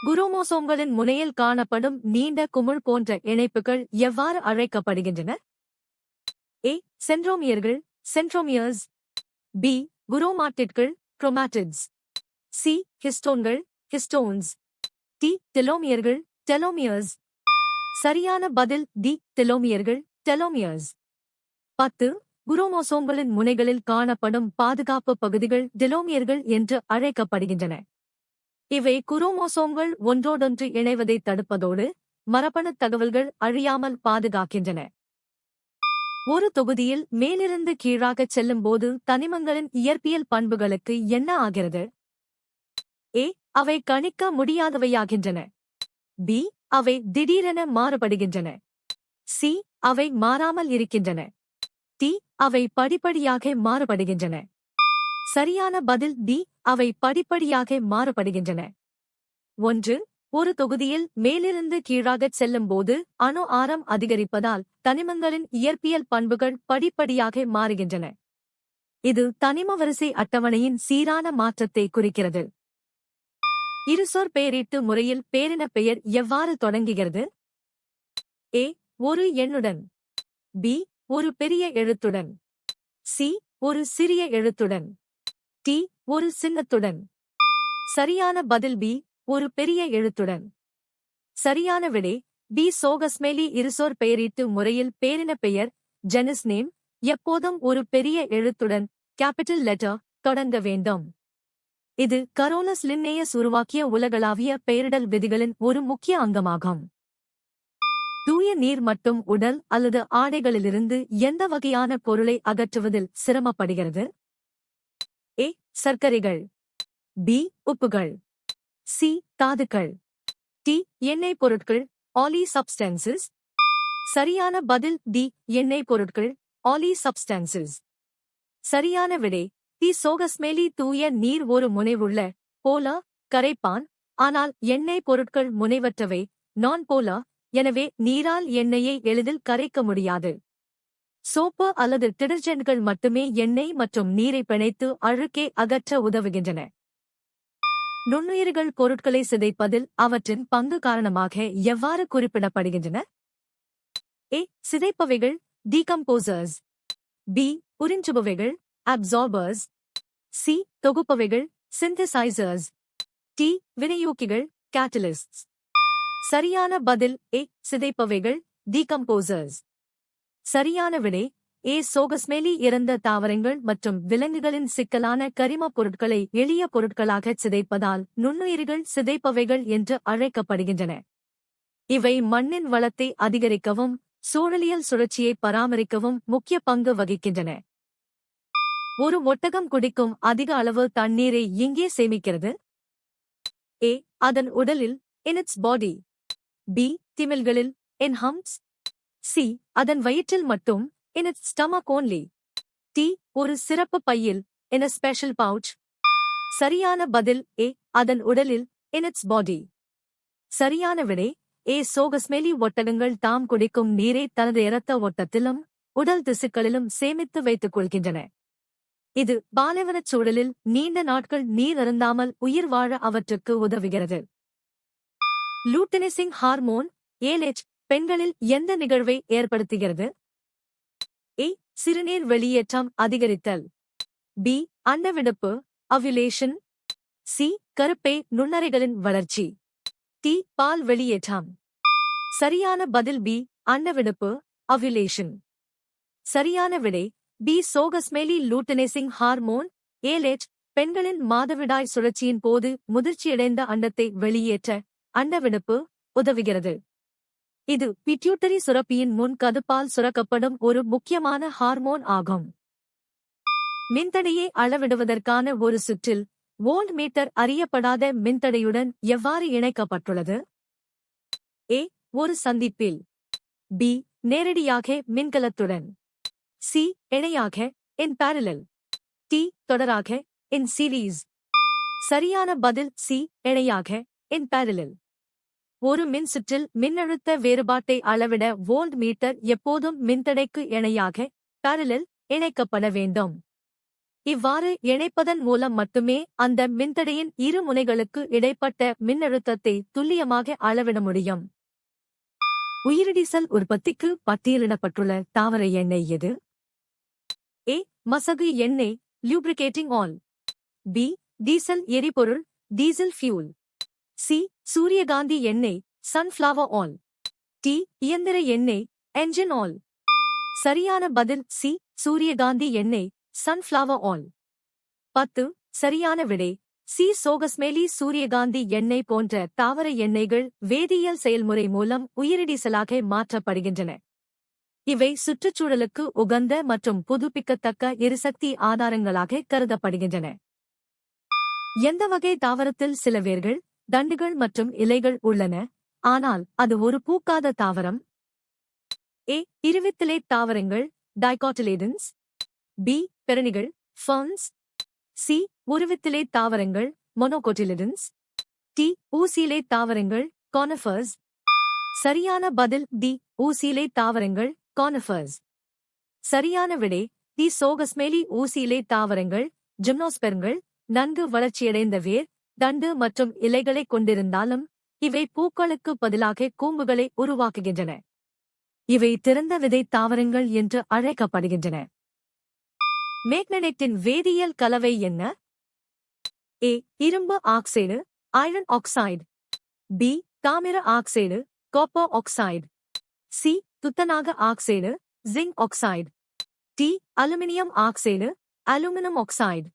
குரோமோசோம்களின் முனையில் காணப்படும் நீண்ட குமிழ் போன்ற இணைப்புகள் எவ்வாறு அழைக்கப்படுகின்றன? ஏ. சென்ட்ரோமியர்கள் சென்ட்ரோமியர்ஸ். பி. குரோமாட்டிட்கள் குரோமாட்டிட்ஸ். சி. ஹிஸ்டோன்கள் ஹிஸ்டோன்ஸ். டி. டெலோமியர்கள் டெலோமியர்ஸ். சரியான பதில் டி. டெலோமியர்கள் டெலோமியர்ஸ். 10. குரோமோசோம்களின் முனைகளில் காணப்படும் பாதுகாப்பு பகுதிகள் டெலோமியர்கள் என்று அழைக்கப்படுகின்றன. இவை குரோமோசோம்கள் ஒன்றோடொன்று இணைவதை தடுப்பதோடு மரபணுத் தகவல்கள் அழியாமல் பாதுகாக்கின்றன. ஒரு தொகுதியில் மேலிருந்து கீழாகச் செல்லும்போது தனிமங்களின் இயற்பியல் பண்புகளுக்கு என்ன ஆகிறது? ஏ. அவை கணிக்க முடியாதவையாகின்றன. பி. அவை திடீரென மாறுபடுகின்றன. சி. அவை மாறாமல் இருக்கின்றன. டி. அவை படிப்படியாக மாறுபடுகின்றன. சரியான பதில் டி. அவை படிப்படியாக மாறுபடுகின்றன. 1. ஒரு தொகுதியில் மேலிருந்து கீழாகச் செல்லும்போது அணு ஆரம் அதிகரிப்பதால் தனிமங்களின் இயற்பியல் பண்புகள் படிப்படியாக மாறுகின்றன. இது தனிம வரிசை அட்டவணையின் சீரான மாற்றத்தை குறிக்கிறது. இருசொற் பெயரீட்டு முறையில் பேரினப் பெயர் எவ்வாறு தொடங்குகிறது? ஏ. ஒரு எண்ணுடன். பி. ஒரு பெரிய எழுத்துடன். சி. ஒரு சிறிய எழுத்துடன். டி. ஒரு சின்னத்துடன். சரியான பதில் பி. ஒரு பெரிய எழுத்துடன். சரியான விடை பி. சோகஸ்மெலி இருசொற் பெயரீட்டு முறையில் பேரினப் பெயர் ஜெனஸ் நேம் எப்போதும் ஒரு பெரிய எழுத்துடன் கேபிட்டல் லெட்டர் தொடங்க வேண்டும். இது கரோலஸ் லின்னேயஸ் உருவாக்கிய உலகளாவிய பெயரிடல் விதிகளின் ஒரு முக்கிய அங்கமாகும். தூய நீர் மட்டும் உடல் அல்லது ஆடைகளிலிருந்து எந்த வகையான பொருளை அகற்றுவதில் சிரமப்படுகிறது? ஏ. சர்க்கரைகள். பி. உப்புகள். சி. தாதுக்கள். டி. எண்ணெய் பொருட்கள் ஆலி சப்ஸ்டன்சஸ். சரியான பதில் டி. எண்ணெய் பொருட்கள் ஆலி சப்ஸ்டன்சஸ். சரியான விடை டி. சோகஸ்மெலி தூய நீர் ஒரு முனைவுள்ள போலார் கரைப்பான், ஆனால் எண்ணெய் பொருட்கள் முனைவற்றவை நான் போலார். எனவே நீரால் எண்ணெயை எளிதில் கரைக்க முடியாது. சோப்பு அல்லது டிடர்ஜென்ட்கள் மட்டுமே எண்ணெய் மற்றும் நீரை பிணைத்து அழுக்கை அகற்ற உதவுகின்றன. நுண்ணுயிர்கள் பொருட்களை சிதைப்பதில் அவற்றின் பங்கு காரணமாக எவ்வாறு குறிப்பிடப்படுகின்றன? ஏ. சிதைப்பவைகள் டீகம்போசர்ஸ். பி. உறிஞ்சுபவைகள் அப்சார்பர்ஸ். சி. தொகுப்பவைகள் சிந்தசைசர்ஸ். டி. வினையூக்கிகள் கேட்டலிஸ்ட்ஸ். சரியான பதில் ஏ. சிதைப்பவைகள் டீகம்போசர்ஸ். சரியான விடை ஏ. சோகஸ்மெலி இறந்த தாவரங்கள் மற்றும் விலங்குகளின் சிக்கலான கரிமப் பொருட்களை எளிய பொருட்களாகச் சிதைப்பதால் நுண்ணுயிர்கள் சிதைப்பவைகள் என்று அழைக்கப்படுகின்றன. இவை மண்ணின் வளத்தை அதிகரிக்கவும் சூழலியல் சுழற்சியை பராமரிக்கவும் முக்கிய பங்கு வகிக்கின்றன. ஒரு ஒட்டகம் குடிக்கும் அதிக அளவு தண்ணீரை எங்கே சேமிக்கிறது? ஏ. அதன் உடலில் in its body. பி. திமில்களில் in humps. சி. அதன் வயிற்றில் மட்டும் in its stomach only. D. ஒரு சிறப்பு பையில் in a special pouch. சரியான பதில் ஏ. அதன் உடலில் in its body. சரியான விடை ஏ. சோகஸ்மெலி ஒட்டகங்கள் தாம் குடிக்கும் நீரை தனது இரத்த ஓட்டத்திலும் உடல் திசுக்களிலும் சேமித்து வைத்துக் கொள்கின்றன. இது பாலைவனச் சூழலில் நீண்ட நாட்கள் நீர் அருந்தாமல் உயிர் வாழ அவற்றுக்கு உதவுகிறது. லூட்டெனிசிங் ஹார்மோன் ஏலேச் பெண்களில் எந்த நிகழ்வை ஏற்படுத்துகிறது? ஏ. சிறுநீர் வெளியேற்றம் அதிகரித்தல். பி. அண்டவிடுப்பு அவ்யுலேஷன். சி. கருப்பை நுண்ணறைகளின் வளர்ச்சி. டி. பால் வெளியேற்றம். சரியான பதில் பி. அண்டவிடுப்பு அவ்யுலேஷன். சரியான விடை பி. சோகஸ்மெலி லூட்டெனிசிங் ஹார்மோன் ஏலேச் பெண்களின் மாதவிடாய் சுழற்சியின் போது முதிர்ச்சியடைந்த அண்டத்தை வெளியேற்ற அண்டவிடுப்பு உதவுகிறது. இது பிட்யூட்டரி சுரப்பியின் முன் கதுப்பால் சுரக்கப்படும் ஒரு முக்கியமான ஹார்மோன் ஆகும். மின்தடையை அளவிடுவதற்கான ஒரு சுற்றில் வோல்ட் மீட்டர் அறியப்படாத மின்தடையுடன் எவ்வாறு இணைக்கப்பட்டுள்ளது? ஏ. ஒரு சந்திப்பில். பி. நேரடியாக மின்கலத்துடன். சி. இணையாக in parallel. டி. தொடராக in series. சரியான பதில் சி. இணையாக in parallel. ஒரு மின்சுற்றில் மின்னழுத்த வேறுபாட்டை அளவிட வோல்ட் மீட்டர் எப்போதும் மின்தடைக்கு இணையாக parallel இணைக்கப்பட வேண்டும். இவ்வாறு இணைப்பதன் மூலம் மட்டுமே அந்த மின்தடையின் இரு முனைகளுக்கு இடைப்பட்ட மின்னழுத்தத்தை துல்லியமாக அளவிட முடியும். உயிரிடிசல் உற்பத்திக்கு பட்டியலிடப்பட்டுள்ள தாவர எண்ணெய் எது? ஏ. மசகு எண்ணெய், லியூப்ரிகேட்டிங் ஆயில். பி. டீசல் எரிபொருள், டீசல் ஃபியூல். சி. சூரியகாந்தி எண்ணெய், சன்ஃப்ளவர் ஆயில். டி. இயந்திர எண்ணெய், என்ஜின் ஆயில். சரியான பதில் சி. சூரியகாந்தி எண்ணெய், சன்ஃப்ளவர் ஆயில். 10. சரியான விடை சி. சோகஸ்மேலி சூரியகாந்தி எண்ணெய் போன்ற தாவர எண்ணெய்கள் வேதியியல் செயல்முறை மூலம் உயிரிடிசலாக மாற்றப்படுகின்றன. இவை சுற்றுச்சூழலுக்கு உகந்த மற்றும் புதுப்பிக்கத்தக்க எரிசக்தி ஆதாரங்களாக கருதப்படுகின்றன. எந்த வகை தாவரத்தில் சில வேர்கள், தண்டுகள் மற்றும் இலைகள் உள்ளன, ஆனால் அது ஒரு பூக்காத தாவரம்? ஏ. இருவித்திலேட் தாவரங்கள், டைகாட்டிலேடன்ஸ். பி. பெரணிகள், ஃபர்ன்ஸ். சி. ஒருவித்திலேட் தாவரங்கள், மொனோகோட்டிலிடன்ஸ். டி. ஊசியிலேட் தாவரங்கள், கானிஃபர்ஸ். சரியான பதில் டி. ஊசியிலேட் தாவரங்கள், கானிஃபர்ஸ். சரியான விடை டி. சோகஸ்மேலி ஊசியிலேட் தாவரங்கள், ஜிம்னோஸ்பெர்ம்கள் நன்கு வளர்ச்சியடைந்த வேர், தண்டு மற்றும் இலைகளைக் கொண்டிருந்தாலும் இவை பூக்களுக்கு பதிலாக கூம்புகளை உருவாக்குகின்றன. இவை திறந்த விதை தாவரங்கள் என்று அழைக்கப்படுகின்றன. மேக்னனைட்டின் வேதியியல் கலவை என்ன? ஏ. இரும்பு ஆக்சைடு, ஐரன் ஆக்சைடு. பி. தாமிர ஆக்சைடு, காப்பர் ஆக்சைடு. சி. துத்தநாக oxide, zinc oxide. D. Aluminium oxide, aluminium oxide.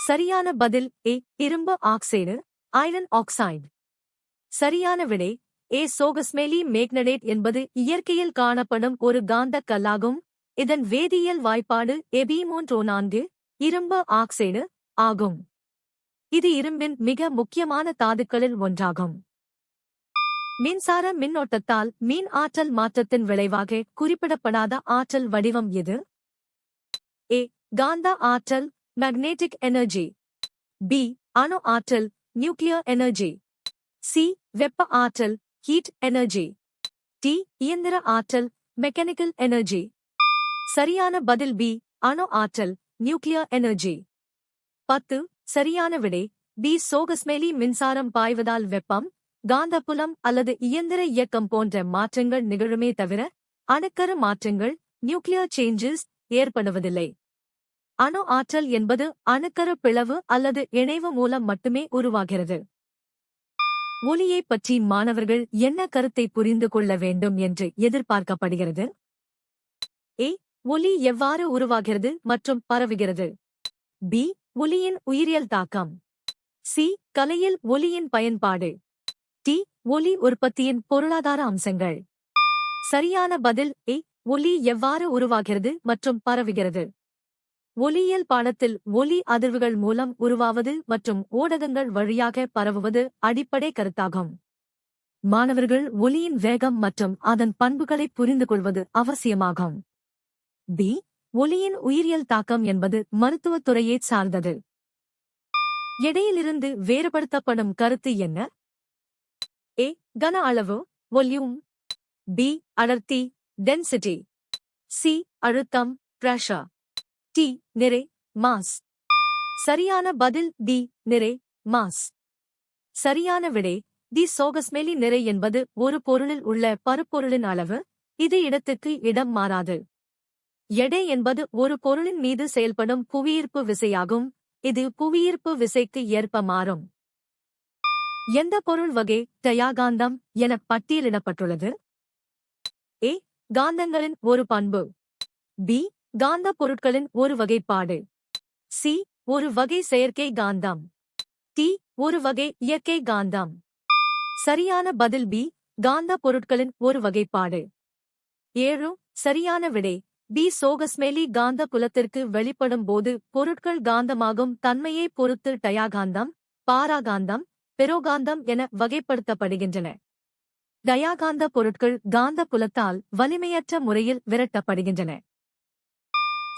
சரியான பதில் ஏ. இரும்பு ஆக்சைடு, ஐரன் ஆக்சைடு. சரியான விடை ஏ. சோகஸ்மேலி மேக்னடேட் என்பது இயற்கையில் காணப்படும் ஒரு காந்தக் கல்லாகும். இதன் வேதியியல் வாய்ப்பாடு Ab3O4 இரும்பு ஆக்சைடு ஆகும். இது இரும்பின் மிக முக்கியமான தாதுக்களில் ஒன்றாகும். மின்சார மின்னோட்டத்தால் மின் ஆற்றல் மாற்றத்தின் விளைவாக குறிப்பிடப்படாத ஆற்றல் வடிவம் எது? ஏ. காந்த ஆற்றல், மேக்னெட்டிக் எனர்ஜி. பி. அணு ஆற்றல், நியூக்ளியர் எனர்ஜி. சி. வெப்ப ஆற்றல், ஹீட் எனர்ஜி. டி. இயந்திர ஆற்றல், மெக்கானிக்கல் எனர்ஜி. சரியான பதில் பி. அணு ஆற்றல், நியூக்ளியர் எனர்ஜி. 10. சரியான விடை பி. சோகஸ்மேலி மின்சாரம் பாய்வதால் வெப்பம், காந்தப்புலம் அல்லது இயந்திர இயக்கம் போன்ற மாற்றங்கள் நிகழுமே தவிர அணுக்கரு மாற்றங்கள், நியூக்ளியர் சேஞ்சஸ் ஏற்படுவதில்லை. அணு ஆற்றல் என்பது அணுக்கரு பிளவு அல்லது இணைவு மூலம் மட்டுமே உருவாகிறது. ஒலியைப் பற்றி மாணவர்கள் என்ன கருத்தை புரிந்து கொள்ள வேண்டும் என்று எதிர்பார்க்கப்படுகிறது? ஏ. ஒலி எவ்வாறு உருவாகிறது மற்றும் பரவுகிறது? பி. ஒலியின் உயிரியல் தாக்கம். சி. கலையில் ஒலியின் பயன்பாடு. டி. ஒலி உற்பத்தியின் பொருளாதார அம்சங்கள். சரியான பதில் ஏ. ஒலி எவ்வாறு உருவாகிறது மற்றும் பரவுகிறது. ஒலியியல் பாடத்தில் ஒலி அதிர்வுகள் மூலம் உருவாவது மற்றும் ஊடகங்கள் வழியாக பரவுவது அடிப்படை கருத்தாகும். மாணவர்கள் ஒலியின் வேகம் மற்றும் அதன் பண்புகளை புரிந்து கொள்வது அவசியமாகும். பி. ஒலியின் உயிரியல் தாக்கம் என்பது மருத்துவத் துறையைச் சார்ந்தது. எடையிலிருந்து வேறுபடுத்தப்படும் கருத்து என்ன? ஏ. கன அளவு, வால்யூம். பி. அடர்த்தி, டென்சிட்டி. சி. அழுத்தம், பிரஷர். டி. நிறை, மாஸ். சரியான பதில் டி. நிறை, மாஸ். சரியான விடை டி. சோகஸ்மேலி நிறை என்பது ஒரு பொருளில் உள்ள பருப்பொருளின் அளவு. இது இடத்துக்கு இடம் மாறாது. எடை என்பது ஒரு பொருளின் மீது செயல்படும் புவியீர்ப்பு விசையாகும். இது புவியீர்ப்பு விசைக்கு ஏற்ப மாறும். எந்த பொருள் வகை டயாகாந்தம் என பட்டியலிடப்பட்டுள்ளது? ஏ. காந்தங்களின் ஒரு பண்பு. பி. காந்த பொருட்களின் ஒரு வகைப்பாடு. சி. ஒரு வகை செயற்கை காந்தம். டி. ஒரு வகை இயற்கை காந்தம். சரியான பதில் பி. காந்த பொருட்களின் ஒரு வகைப்பாடு. 7. சரியான விடை பி. சோகஸ்மேலி காந்த புலத்திற்கு வெளிப்படும் போது பொருட்கள் காந்தமாகும் தன்மையை பொறுத்து டயாகாந்தம், பாராகாந்தம், பெரோகாந்தம் என வகைப்படுத்தப்படுகின்றன. டயாகாந்த பொருட்கள் காந்த புலத்தால் வலிமையற்ற முறையில் விரட்டப்படுகின்றன.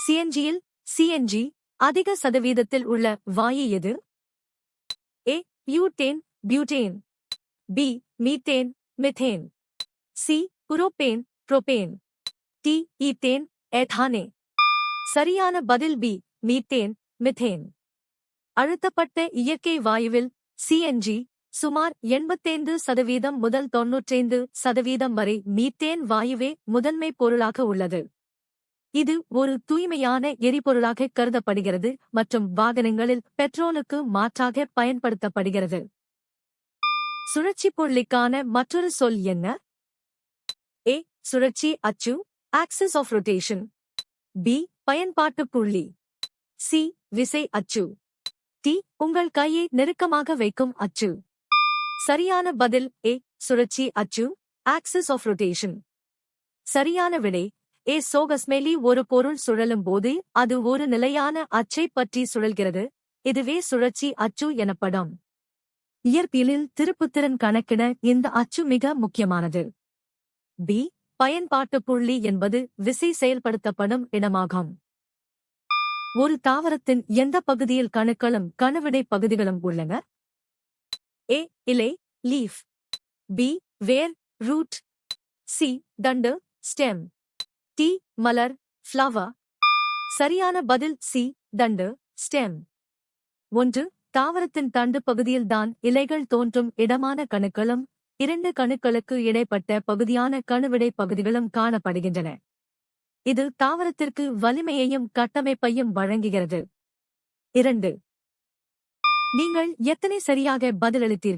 சிஎன்ஜியில் சிஎன்ஜி அதிக சதவீதத்தில் உள்ள வாயு எது? A. Butane, butane. B. Methane, methane. C. Propane, propane. D. Ethane, ethane. சரியான பதில் பி. மீத்தேன், மிதேன். அழுத்தப்பட்ட இயற்கை வாயுவில் சிஎன்ஜி சுமார் 85% முதல் 95% வரை மீத்தேன் வாயுவே முதன்மை பொருளாக உள்ளது. இது ஒரு தூய்மையான எரிபொருளாக கருதப்படுகிறது மற்றும் வாகனங்களில் பெட்ரோலுக்கு மாற்றாக பயன்படுத்தப்படுகிறது. சுழற்சிப்புள்ளிக்கான மற்றொரு சொல் என்ன? ஏ. சுழற்சி அச்சு ஆக்சிஸ் ஆஃப் ரொட்டேஷன். பி. பயன்பாட்டு புள்ளி. சி. விசை அச்சு. டி. உங்கள் கையை நெருக்கமாக வைக்கும் அச்சு. சரியான பதில் ஏ. சுழற்சி அச்சு ஆக்சிஸ் ஆஃப் ரொட்டேஷன். சரியான விடை ஏ. சோகஸ்மெலி. ஒரு பொருள் சுழலும் போது அது ஒரு நிலையான அச்சை பற்றி சுழல்கிறது. இதுவே சுழற்சி அச்சு எனப்படும். இயற்பியலில் திருப்புத்திறன் கணக்கிட இந்த அச்சு மிக முக்கியமானது. பி. பயன்பாட்டு புள்ளி என்பது விசை செயல்படுத்தப்படும் இடமாகும். ஒரு தாவரத்தின் எந்த பகுதியில் கணுக்களும் கணுவிடை பகுதிகளும் உள்ளன? ஏ. இலை லீஃப். பி. வேர் ரூட். சி. தண்டு ஸ்டெம். டி. மலர் ஃப்ளவர். சரியான பதில் சி. தண்டு ஸ்டெம். 1. தாவரத்தின் தண்டு பகுதியில்தான் இலைகள் தோன்றும் இடமான கணுக்களும் 2 கணுக்களுக்கு இடைப்பட்ட பகுதியான கணுவிடை பகுதிகளும் காணப்படுகின்றன. இது தாவரத்திற்கு வலிமையையும் கட்டமைப்பையும் வழங்குகிறது. 2. நீங்கள் எத்தனை சரியாக பதிலளித்தீர்கள்?